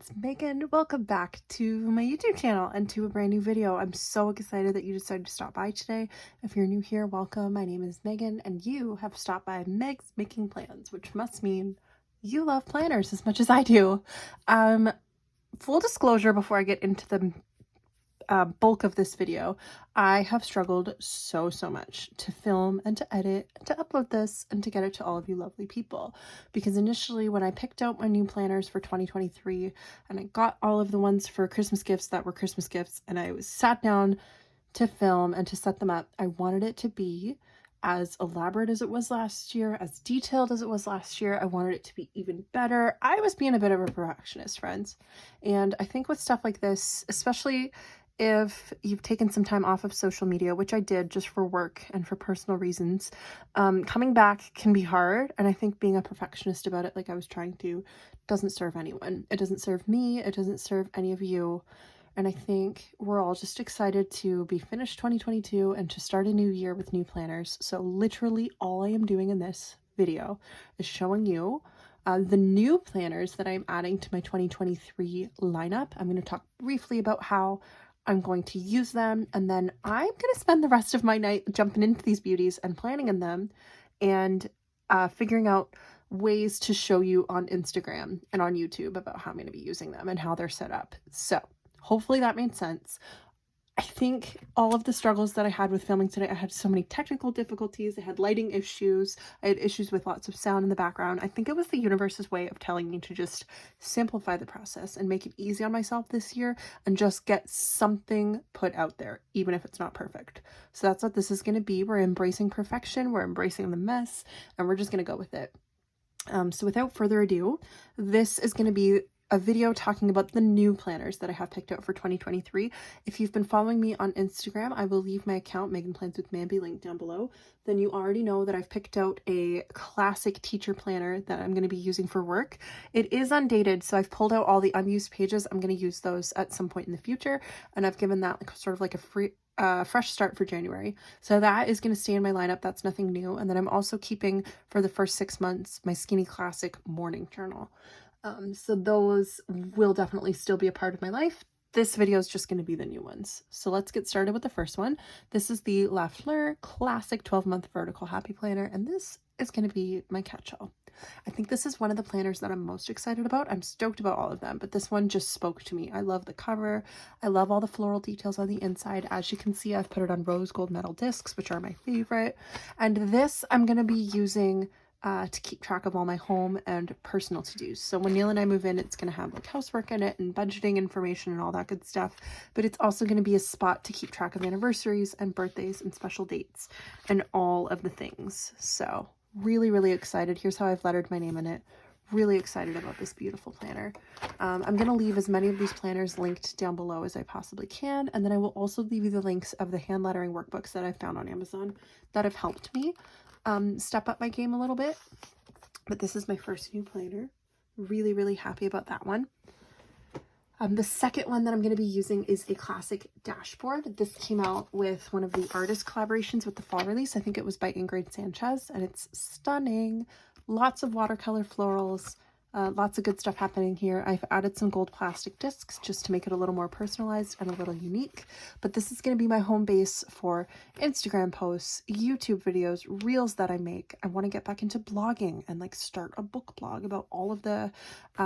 it's Megan. Welcome back to my YouTube channel and to a brand new video. I'm so excited that you decided to stop by today. If you're new here, welcome. My name is Megan and you have stopped by Meg's Making Plans, which must mean you love planners as much as I do. Full disclosure before I get into the bulk of this video, I have struggled so much to film and to edit and to upload this and to get it to all of you lovely people, because initially when I picked out my new planners for 2023 and I got all of the ones for Christmas gifts that were Christmas gifts and I was sat down to film and to set them up, I wanted it to be as elaborate as it was last year, as detailed as it was last year. I wanted it to be even better. I was being a bit of a perfectionist, friends. And I think with stuff like this, especially if you've taken some time off of social media, which I did just for work and for personal reasons, coming back can be hard. And I think being a perfectionist about it, like I was trying to, doesn't serve anyone. It doesn't serve me. It doesn't serve any of you. And I think we're all just excited to be finished 2022 and to start a new year with new planners. So literally all I am doing in this video is showing you the new planners that I'm adding to my 2023 lineup. I'm going to talk briefly about how I'm going to use them, and then I'm going to spend the rest of my night jumping into these beauties and planning in them and figuring out ways to show you on Instagram and on YouTube about how I'm going to be using them and how they're set up. So hopefully that made sense. I think all of the struggles that I had with filming today, I had so many technical difficulties. I had lighting issues. I had issues with lots of sound in the background. I think it was the universe's way of telling me to just simplify the process and make it easy on myself this year and just get something put out there, even if it's not perfect. So that's what this is going to be. We're embracing perfection. We're embracing the mess, and we're just going to go with it. So without further ado, this is going to be a video talking about the new planners that I have picked out for 2023. If you've been following me on Instagram, I will leave my account, Megan Plans with Mamby, linked down below. Then you already know that I've picked out a classic teacher planner that I'm going to be using for work. It is undated, so I've pulled out all the unused pages. I'm going to use those at some point in the future, and I've given that sort of like a fresh start for January. So that is going to stay in my lineup. That's nothing new. And then I'm also keeping for the first 6 months my Skinny Classic morning journal. So those will definitely still be a part of my life. This video is just going to be the new ones. So let's get started with the first one. This is the La Fleur Classic 12-month Vertical Happy Planner, and this is going to be my catch-all. I think this is one of the planners that I'm most excited about. I'm stoked about all of them, but this one just spoke to me. I love the cover. I love all the floral details on the inside. As you can see, I've put it on rose gold metal discs, which are my favorite. And this I'm going to be using to keep track of all my home and personal to-dos. So when Neil and I move in, it's going to have like housework in it and budgeting information and all that good stuff. But it's also going to be a spot to keep track of anniversaries and birthdays and special dates and all of the things. So really excited. Here's how I've lettered my name in it. Really excited about this beautiful planner. I'm going to leave as many of these planners linked down below as I possibly can. And then I will also leave you the links of the hand lettering workbooks that I found on Amazon that have helped me step up my game a little bit. But this is my first new planner. Really happy about that one. The second one that I'm going to be using is a classic dashboard. This came out with one of the artist collaborations with the fall release. I think it was by Ingrid Sanchez, and it's stunning. Lots of watercolor florals, lots of good stuff happening here. I've added some gold plastic discs just to make it a little more personalized and a little unique. But this is going to be my home base for Instagram posts, YouTube videos, reels that I make. I want to get back into blogging and like start a book blog about all of the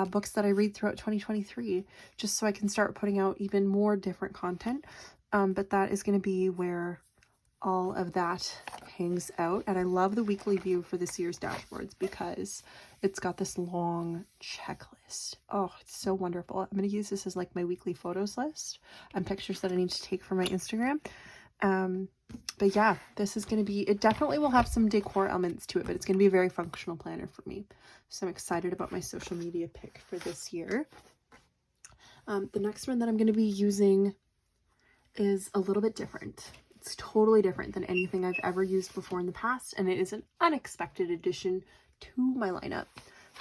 books that I read throughout 2023, just so I can start putting out even more different content. But that is going to be where all of that hangs out. And I love the weekly view for this year's dashboards because it's got this long checklist. Oh, it's so wonderful. I'm going to use this as like my weekly photos list and pictures that I need to take for my Instagram. But yeah, this is going to be, it definitely will have some decor elements to it, but it's going to be a very functional planner for me. So I'm excited about my social media pick for this year. The next one that I'm going to be using is a little bit different. It's totally different than anything I've ever used before in the past, and it is an unexpected addition to my lineup.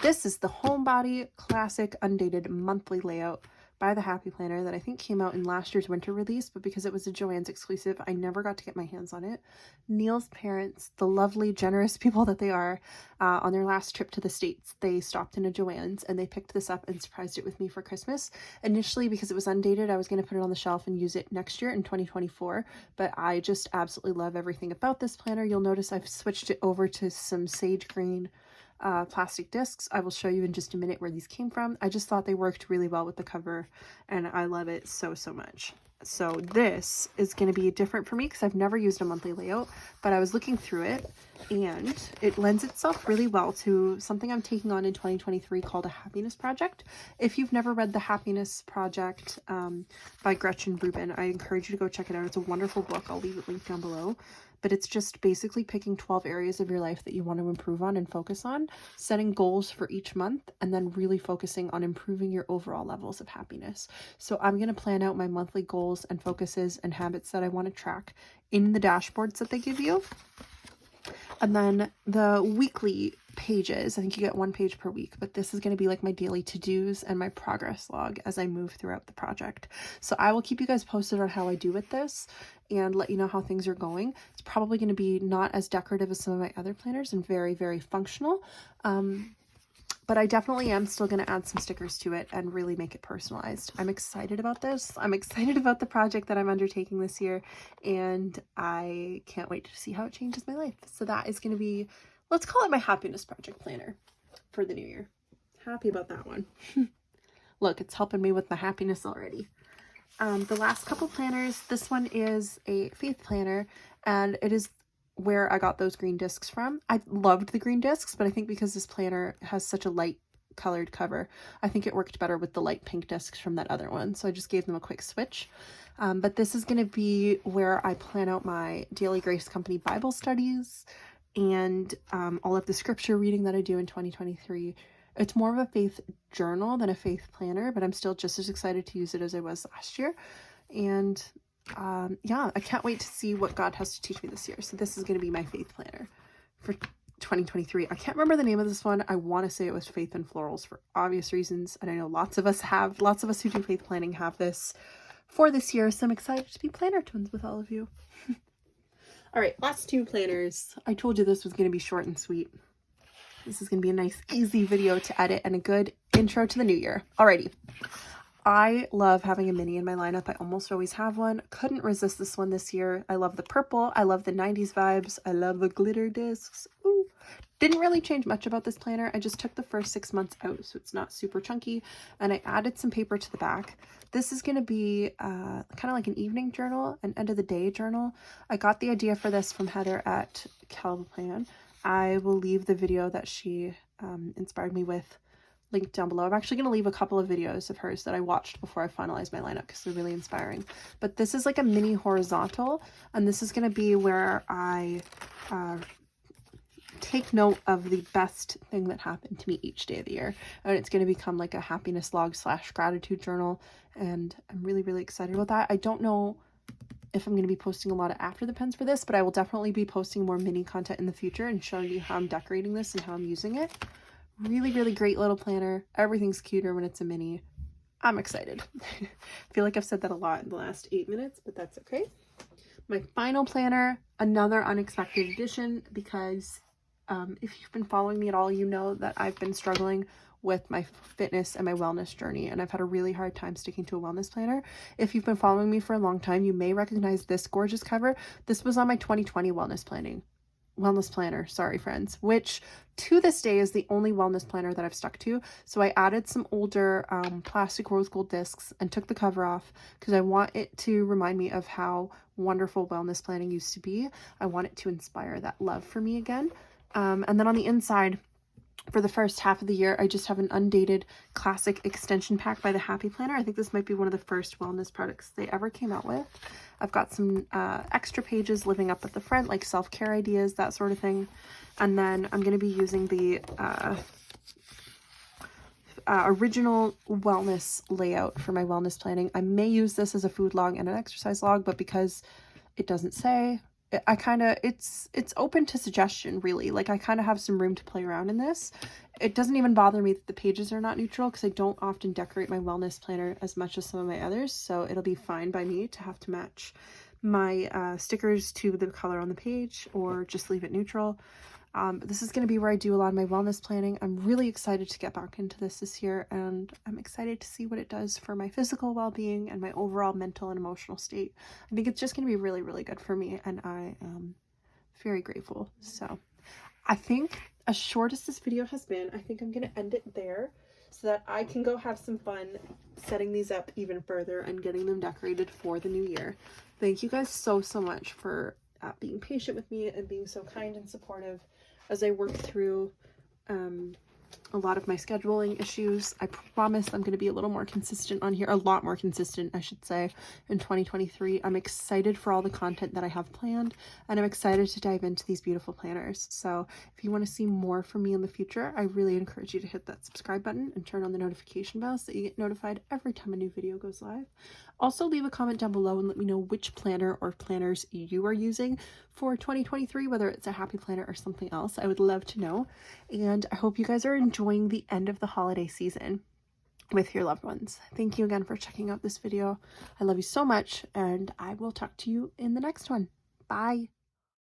This is the Homebody Classic Undated Monthly Layout by by the Happy Planner that I think came out in last year's winter release, but because it was a Joann's exclusive, I never got to get my hands on it. Neil's parents, the lovely, generous people that they are, on their last trip to the States, they stopped in a Joann's and they picked this up and surprised it with me for Christmas. Initially, because it was undated, I was going to put it on the shelf and use it next year in 2024, but I just absolutely love everything about this planner. You'll notice I've switched it over to some sage green plastic discs. I will show you in just a minute where these came from. I just thought they worked really well with the cover and I love it so much. So this is going to be different for me because I've never used a monthly layout, but I was looking through it and it lends itself really well to something I'm taking on in 2023 called a happiness project. If you've never read The Happiness Project by Gretchen Rubin, I encourage you to go check it out. It's a wonderful book. I'll leave it linked down below. But it's just basically picking 12 areas of your life that you want to improve on and focus on, setting goals for each month, and then really focusing on improving your overall levels of happiness. So I'm going to plan out my monthly goals and focuses and habits that I want to track in the dashboards that they give you. And then the weekly pages, I think you get 1 page per week, but this is going to be like my daily to-dos and my progress log as I move throughout the project. So I will keep you guys posted on how I do with this and let you know how things are going. It's probably going to be not as decorative as some of my other planners and very functional. But I definitely am still going to add some stickers to it and really make it personalized. I'm excited about this. I'm excited about the project that I'm undertaking this year, and I can't wait to see how it changes my life. So that is going to be, let's call it my happiness project planner for the new year. Happy about that one. Look, it's helping me with my happiness already. The last couple planners, this one is a faith planner, and it is where I got those green discs from. I loved the green discs, but I think because this planner has such a light colored cover, I think it worked better with the light pink discs from that other one. So I just gave them a quick switch. But this is going to be where I plan out my Daily Grace Company Bible studies and all of the scripture reading that I do in 2023. It's more of a faith journal than a faith planner, but I'm still just as excited to use it as I was last year. And yeah, I can't wait to see what God has to teach me this year. So this is going to be my faith planner for 2023. I can't remember the name of this one. I want to say it was Faith and Florals for obvious reasons. And I know lots of us who do faith planning have this for this year. So I'm excited to be planner twins with all of you. All right, last 2 planners. I told you this was going to be short and sweet. This is going to be a nice, easy video to edit and a good intro to the new year. Alrighty. I love having a mini in my lineup. I almost always have one. Couldn't resist this one this year. I love the purple. I love the 90s vibes. I love the glitter discs. Ooh. Didn't really change much about this planner. I just took the first 6 months out, so it's not super chunky, and I added some paper to the back. This is going to be kind of like an evening journal, an end of the day journal. I got the idea for this from Heather at Calvaplan. I will leave the video that she inspired me with linked down below. I'm actually going to leave a couple of videos of hers that I watched before I finalized my lineup because they're really inspiring. But this is like a mini horizontal, and this is going to be where I take note of the best thing that happened to me each day of the year. And it's going to become like a happiness log / gratitude journal, and I'm really excited about that. I don't know if I'm going to be posting a lot of after the pens for this, but I will definitely be posting more mini content in the future and showing you how I'm decorating this and how I'm using it. Really great little planner. Everything's cuter when it's a mini. I'm excited. I feel like I've said that a lot in the last 8 minutes, but that's okay. My final planner, another unexpected addition, because if you've been following me at all, you know that I've been struggling with my fitness and my wellness journey, and I've had a really hard time sticking to a wellness planner. If you've been following me for a long time, you may recognize this gorgeous cover. This was on my 2020 wellness planner, sorry friends, which to this day is the only wellness planner that I've stuck to. So I added some older plastic rose gold discs and took the cover off because I want it to remind me of how wonderful wellness planning used to be. I want it to inspire that love for me again. And then on the inside, for the first half of the year, I just have an undated classic extension pack by the Happy Planner. I think this might be one of the first wellness products they ever came out with. I've got some extra pages living up at the front, like self-care ideas, that sort of thing. And then I'm going to be using the original wellness layout for my wellness planning. I may use this as a food log and an exercise log, but because it doesn't say, I kind of, it's open to suggestion, really. Like, I kind of have some room to play around in this. It doesn't even bother me that the pages are not neutral, because I don't often decorate my wellness planner as much as some of my others, so it'll be fine by me to have to match my stickers to the color on the page, or just leave it neutral. This is going to be where I do a lot of my wellness planning. I'm really excited to get back into this year, and I'm excited to see what it does for my physical well-being and my overall mental and emotional state. I think it's just going to be really, really good for me, and I am very grateful. So I think, as short as this video has been, I think I'm going to end it there so that I can go have some fun setting these up even further and getting them decorated for the new year. Thank you guys so much for being patient with me and being so kind and supportive as I work through a lot of my scheduling issues. I promise I'm going to be a little more consistent on here, a lot more consistent, I should say, in 2023. I'm excited for all the content that I have planned, and I'm excited to dive into these beautiful planners. So if you want to see more from me in the future, I really encourage you to hit that subscribe button and turn on the notification bell so that you get notified every time a new video goes live. Also, leave a comment down below and let me know which planner or planners you are using for 2023, whether it's a happy planner or something else. I would love to know. And I hope you guys are enjoying the end of the holiday season with your loved ones. Thank you again for checking out this video. I love you so much, and I will talk to you in the next one. Bye.